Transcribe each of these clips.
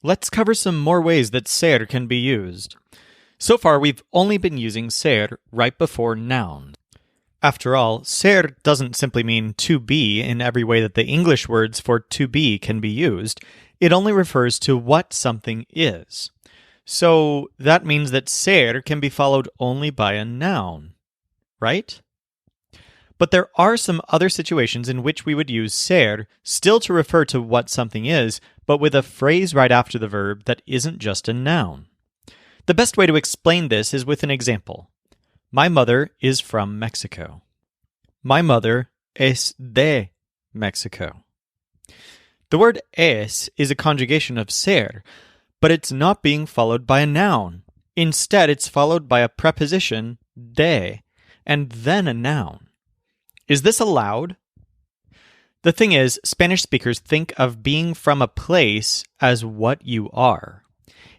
Let's cover some more ways that ser can be used. So far, we've only been using ser right before nouns. After all, ser doesn't simply mean to be in every way that the English words for to be can be used. It only refers to what something is. So that means that ser can be followed only by a noun, right? But there are some other situations in which we would use ser still to refer to what something is, but with a phrase right after the verb that isn't just a noun. The best way to explain this is with an example. My mother is from Mexico. My mother es de Mexico. The word es is a conjugation of ser, but it's not being followed by a noun. Instead, it's followed by a preposition, de, and then a noun. Is this allowed? The thing is, Spanish speakers think of being from a place as what you are.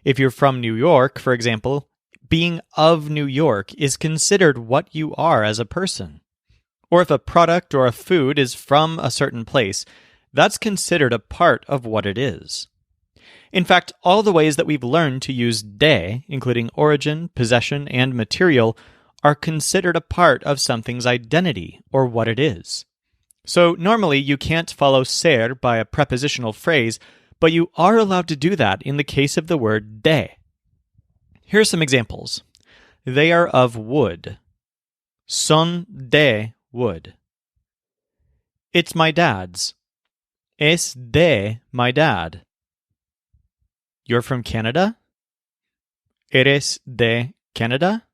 If you're from New York, for example, being of New York is considered what you are as a person. Or if a product or a food is from a certain place, that's considered a part of what it is. In fact, all the ways that we've learned to use de, including origin, possession, and material, are considered a part of something's identity, or what it is. So normally you can't follow ser by a prepositional phrase, but you are allowed to do that in the case of the word de. Here are some examples. They are of wood. Son de wood. It's my dad's. Es de my dad. You're from Canada? Eres de Canada?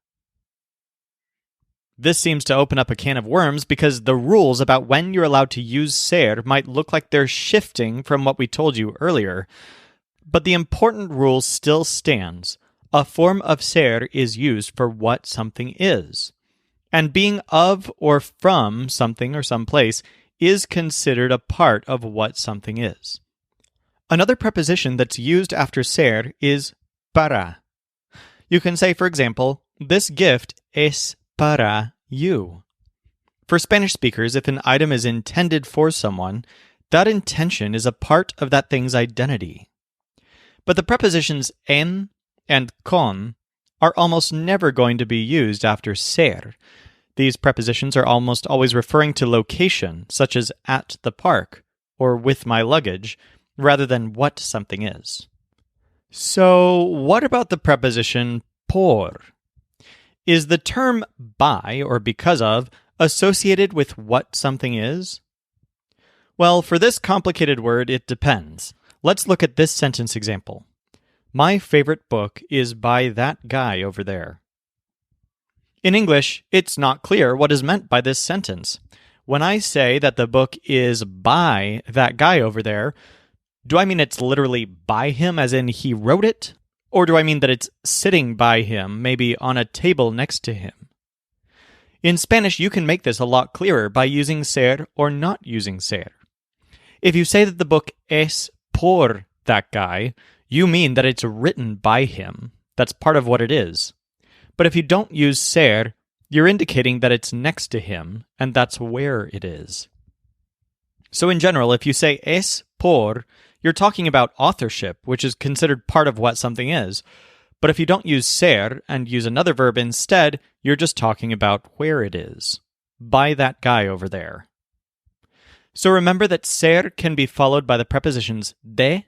This seems to open up a can of worms because the rules about when you're allowed to use ser might look like they're shifting from what we told you earlier. But the important rule still stands. A form of ser is used for what something is. And being of or from something or someplace is considered a part of what something is. Another preposition that's used after ser is para. You can say, for example, this gift es para you. For Spanish speakers, if an item is intended for someone, that intention is a part of that thing's identity. But the prepositions en and con are almost never going to be used after ser. These prepositions are almost always referring to location, such as at the park or with my luggage, rather than what something is. So, what about the preposition por? Is the term by or because of associated with what something is? Well, for this complicated word, it depends. Let's look at this sentence example. My favorite book is by that guy over there. In English, it's not clear what is meant by this sentence. When I say that the book is by that guy over there, do I mean it's literally by him as in he wrote it? Or do I mean that it's sitting by him, maybe on a table next to him? In Spanish, you can make this a lot clearer by using ser or not using ser. If you say that the book es por that guy, you mean that it's written by him. That's part of what it is. But if you don't use ser, you're indicating that it's next to him, and that's where it is. So in general, if you say es por, you're talking about authorship, which is considered part of what something is. But if you don't use ser and use another verb instead, you're just talking about where it is. By that guy over there. So remember that ser can be followed by the prepositions de,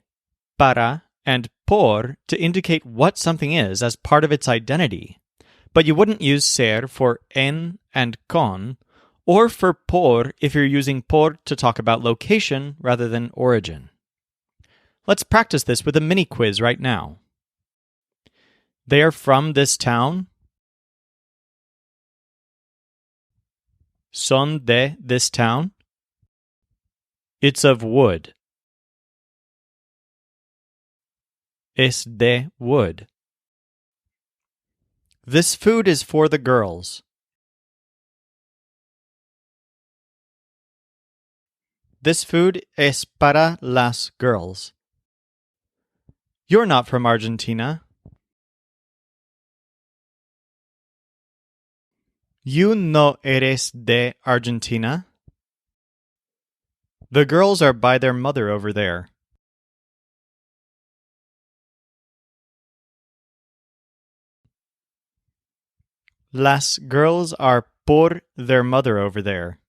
para, and por to indicate what something is as part of its identity. But you wouldn't use ser for en and con, or for por if you're using por to talk about location rather than origin. Let's practice this with a mini quiz right now. They are from this town. Son de this town. It's of wood. Es de wood. This food is for the girls. This food es para las girls. You're not from Argentina. You no eres de Argentina. The girls are by their mother over there. Las girls are por their mother over there.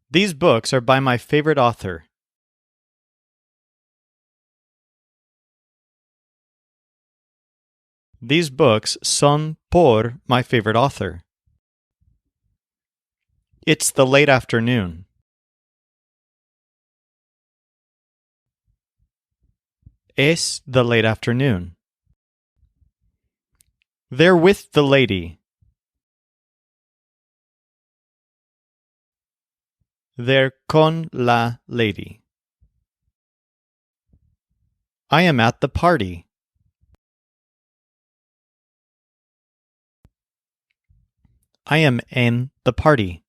These books are by my favorite author. These books son por my favorite author. It's the late afternoon. Es the late afternoon. They're with the lady. They're con la lady. I am at the party. I am en the party.